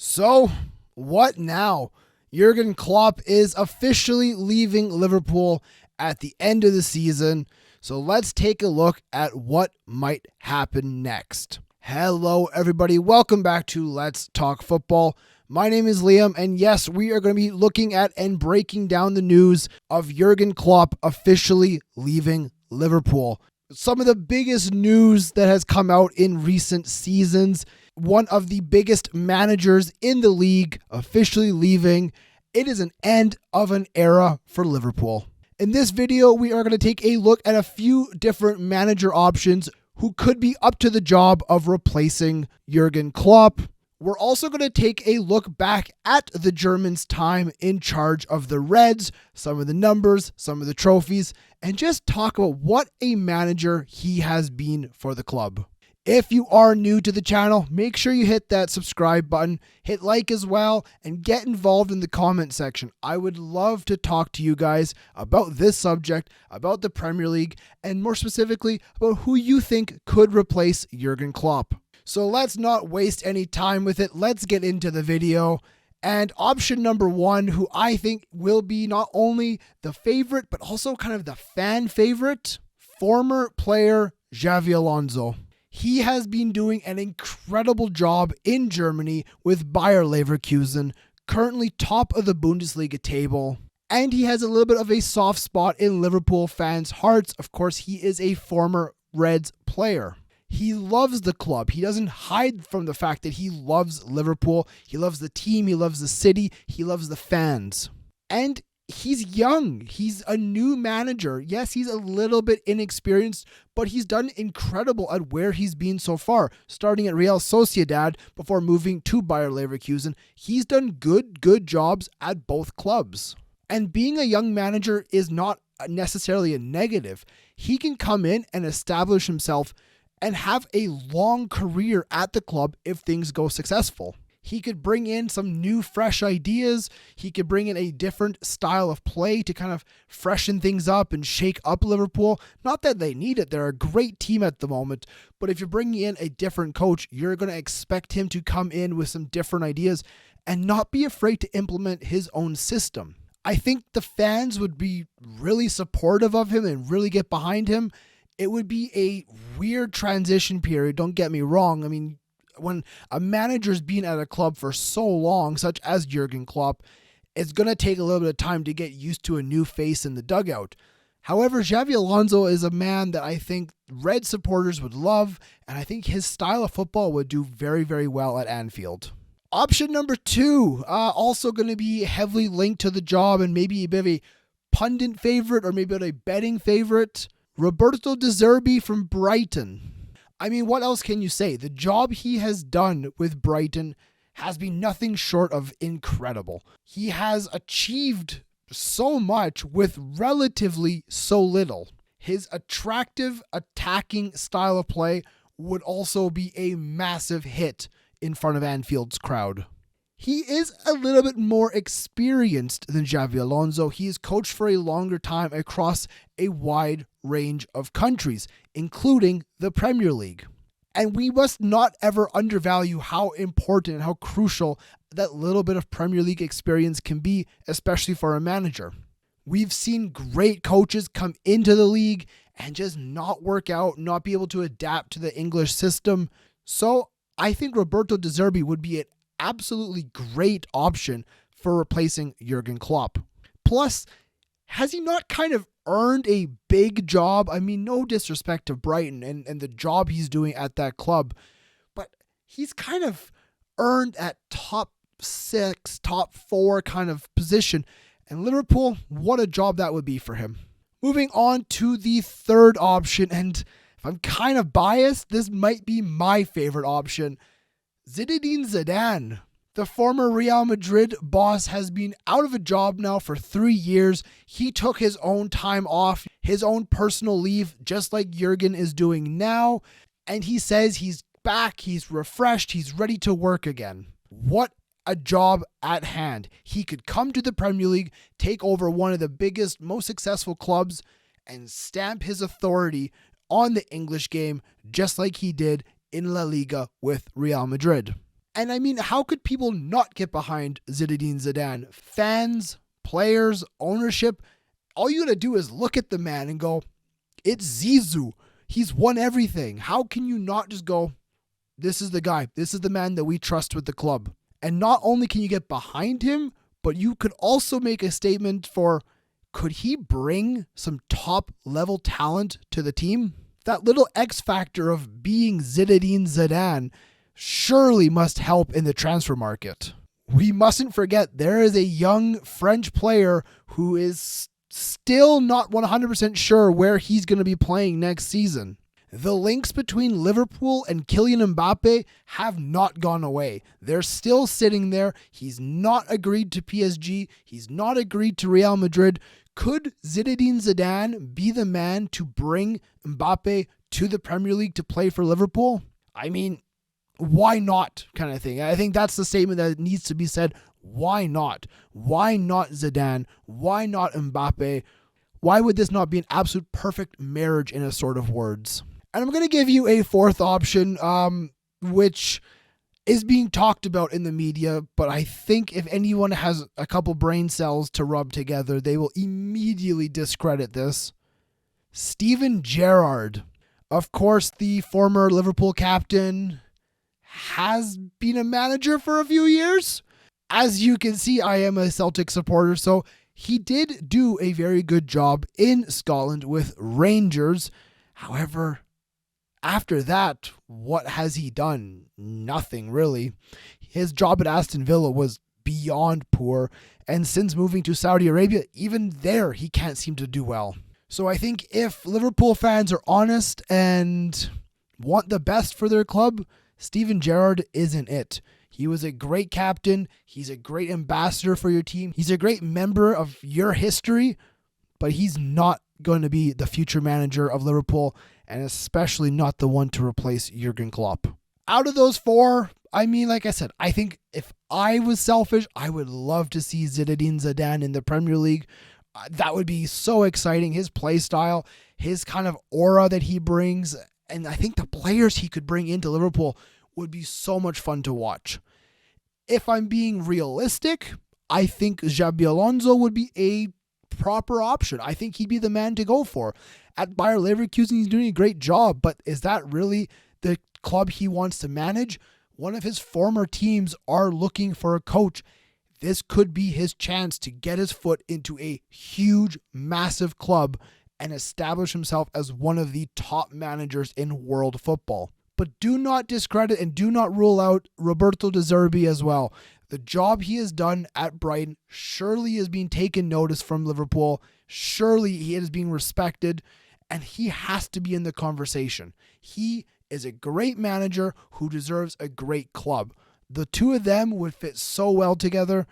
So, what now? Jurgen Klopp is officially leaving Liverpool at the end of the season. So let's take a look at what might happen next. Hello, everybody. Welcome back to Let's Talk Football. My name is Liam, and yes, we are going to be looking at and breaking down the news of Jurgen Klopp officially leaving Liverpool. Some of the biggest news that has come out in recent seasons. One of the biggest managers in the league officially leaving. It is an end of an era for Liverpool. In this video, we are going to take a look at a few different manager options who could be up to the job of replacing Jurgen Klopp. We're also going to take a look back at the Germans' time in charge of the Reds, some of the numbers, some of the trophies, and just talk about what a manager he has been for the club. If you are new to the channel, make sure you hit that subscribe button, hit like as well, and get involved in the comment section. I would love to talk to you guys about this subject, about the Premier League, and more specifically, about who you think could replace Jurgen Klopp. So let's not waste any time with it. Let's get into the video. And option number one, who I think will be not only the favorite, but also kind of the fan favorite, former player Xabi Alonso. He has been doing an incredible job in Germany with Bayer Leverkusen, currently top of the Bundesliga table. And he has a little bit of a soft spot in Liverpool fans' hearts. Of course, he is a former Reds player. He loves the club. He doesn't hide from the fact that he loves Liverpool. He loves the team. He loves the city. He loves the fans. And he's young. He's a new manager. Yes, he's a little bit inexperienced, but he's done incredible at where he's been so far. Starting at Real Sociedad before moving to Bayer Leverkusen, he's done good jobs at both clubs. And being a young manager is not necessarily a negative. He can come in and establish himself and have a long career at the club if things go successful. He could bring in some new, fresh ideas. He could bring in a different style of play to kind of freshen things up and shake up Liverpool. Not that they need it. They're a great team at the moment. But if you're bringing in a different coach, you're going to expect him to come in with some different ideas and not be afraid to implement his own system. I think the fans would be really supportive of him and really get behind him. It would be a weird transition period, don't get me wrong. I mean, when a manager's been at a club for so long, such as Jurgen Klopp, it's going to take a little bit of time to get used to a new face in the dugout. However, Xabi Alonso is a man that I think Red supporters would love, and I think his style of football would do very well at Anfield. Option number two, also going to be heavily linked to the job and maybe a bit of a pundit favorite or maybe a betting favorite. Roberto De Zerbi from Brighton. I mean, what else can you say? The job he has done with Brighton has been nothing short of incredible. He has achieved so much with relatively so little. His attractive attacking style of play would also be a massive hit in front of Anfield's crowd. He is a little bit more experienced than Xabi Alonso. He has coached for a longer time across a wide range of countries, including the Premier League. And we must not ever undervalue how important and how crucial that little bit of Premier League experience can be, especially for a manager. We've seen great coaches come into the league and just not work out, not be able to adapt to the English system. So I think Roberto De Zerbi would be an absolutely great option for replacing Jurgen Klopp. Plus, has he not kind of earned a big job? I mean, no disrespect to Brighton and the job he's doing at that club, but he's kind of earned that top 6, top 4 kind of position. And Liverpool, what a job that would be for him. Moving on to the third option, and if I'm kind of biased, this might be my favorite option. Zinedine Zidane. The former Real Madrid boss has been out of a job now for 3 years. He took his own time off, his own personal leave, just like Jurgen is doing now. And he says he's back, he's refreshed, he's ready to work again. What a job at hand. He could come to the Premier League, take over one of the biggest, most successful clubs, and stamp his authority on the English game, just like he did in La Liga with Real Madrid. And I mean, how could people not get behind Zinedine Zidane? Fans, players, ownership, all you gotta do is look at the man and go, it's Zizou. He's won everything. How can you not just go, this is the guy. This is the man that we trust with the club. And not only can you get behind him, but you could also make a statement for, could he bring some top level talent to the team? That little X factor of being Zinedine Zidane surely must help in the transfer market. We mustn't forget there is a young French player who is still not 100% sure where he's going to be playing next season. The links between Liverpool and Kylian Mbappe have not gone away. They're still sitting there. He's not agreed to PSG. He's not agreed to Real Madrid. Could Zinedine Zidane be the man to bring Mbappe to the Premier League to play for Liverpool? I mean, why not, kind of thing. I think that's the statement that needs to be said. Why not? Why not Zidane? Why not Mbappe? Why would this not be an absolute perfect marriage in a sort of words? And I'm going to give you a fourth option, which is being talked about in the media, but I think if anyone has a couple brain cells to rub together, they will immediately discredit this. Steven Gerrard, of course, the former Liverpool captain, has been a manager for a few years. As you can see, I am a Celtic supporter, so he did do a very good job in Scotland with Rangers. However, after that, what has he done? Nothing, really. His job at Aston Villa was beyond poor, and since moving to Saudi Arabia, even there, he can't seem to do well. So I think if Liverpool fans are honest and want the best for their club, Steven Gerrard isn't it. He was a great captain. He's a great ambassador for your team. He's a great member of your history, but he's not going to be the future manager of Liverpool, and especially not the one to replace Jurgen Klopp. Out of those four, I mean, like I said, I think if I was selfish, I would love to see Zinedine Zidane in the Premier League. That would be so exciting. His play style, his kind of aura that he brings, and I think the players he could bring into Liverpool would be so much fun to watch. If I'm being realistic, I think Xabi Alonso would be a proper option. I think he'd be the man to go for. At Bayer Leverkusen, he's doing a great job, but is that really the club he wants to manage? One of his former teams are looking for a coach. This could be his chance to get his foot into a huge, massive club and establish himself as one of the top managers in world football. But do not discredit and do not rule out Roberto De Zerbi as well. The job he has done at Brighton surely is being taken notice from Liverpool. Surely he is being respected, and he has to be in the conversation. He is a great manager who deserves a great club. The two of them would fit so well together.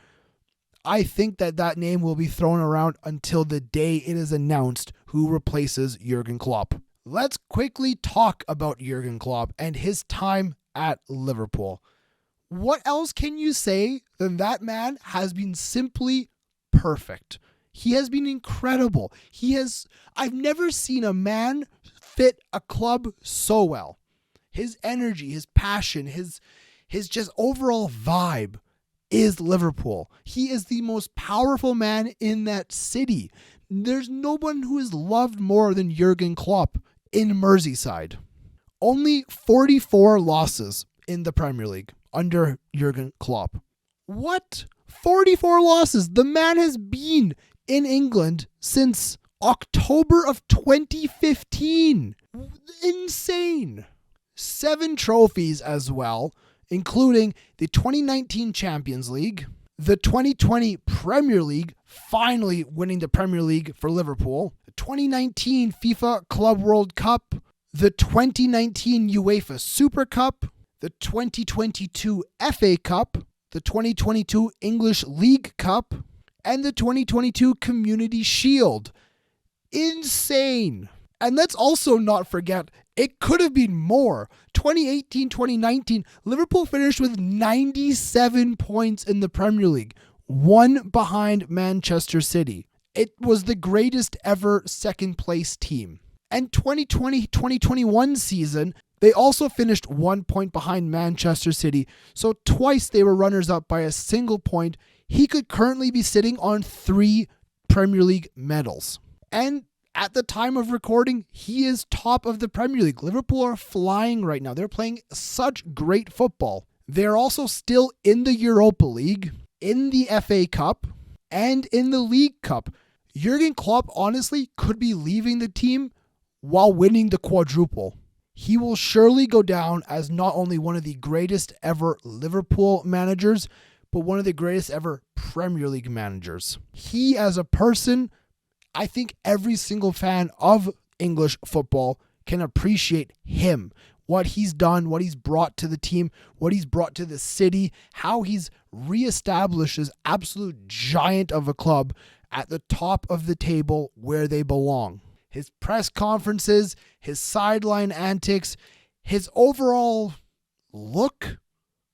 I think that name will be thrown around until the day it is announced who replaces Jurgen Klopp. Let's quickly talk about Jurgen Klopp and his time at Liverpool. What else can you say than that man has been simply perfect? He has been incredible. I've never seen a man fit a club so well. His energy, his passion, his just overall vibe is Liverpool. He is the most powerful man in that city. There's no one who is loved more than Jurgen Klopp in Merseyside. Only 44 losses in the Premier League under Jurgen Klopp. What? 44 losses? The man has been in England since October of 2015. Insane. 7 trophies as well, including the 2019 Champions League, the 2020 Premier League, finally winning the Premier League for Liverpool, the 2019 FIFA Club World Cup, the 2019 UEFA Super Cup, the 2022 FA Cup, the 2022 English League Cup, and the 2022 Community Shield. Insane. And let's also not forget, it could have been more. 2018-2019, Liverpool finished with 97 points in the Premier League, one behind Manchester City. It was the greatest ever second place team. And 2020-2021 season, They also finished 1 point behind Manchester City, so twice they were runners-up by a single point. He could currently be sitting on 3 Premier League medals. And at the time of recording, he is top of the Premier League. Liverpool are flying right now. They're playing such great football. They're also still in the Europa League, in the FA Cup, and in the League Cup. Jurgen Klopp honestly could be leaving the team while winning the quadruple. He will surely go down as not only one of the greatest ever Liverpool managers, but one of the greatest ever Premier League managers. He, as a person, I think every single fan of English football can appreciate him. What he's done, what he's brought to the team, what he's brought to the city, how he's reestablished this absolute giant of a club at the top of the table where they belong. His press conferences, his sideline antics, his overall look,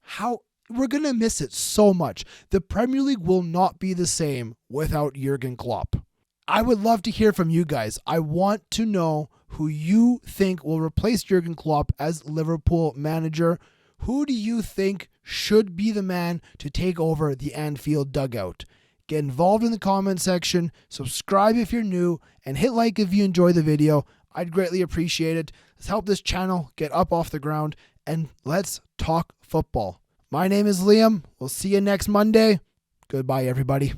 how we're going to miss it so much. The Premier League will not be the same without Jurgen Klopp. I would love to hear from you guys. I want to know who you think will replace Jurgen Klopp as Liverpool manager. Who do you think should be the man to take over the Anfield dugout? Get involved in the comment section, subscribe if you're new, and hit like if you enjoy the video. I'd greatly appreciate it. Let's help this channel get up off the ground, and let's talk football. My name is Liam. We'll see you next Monday. Goodbye, everybody.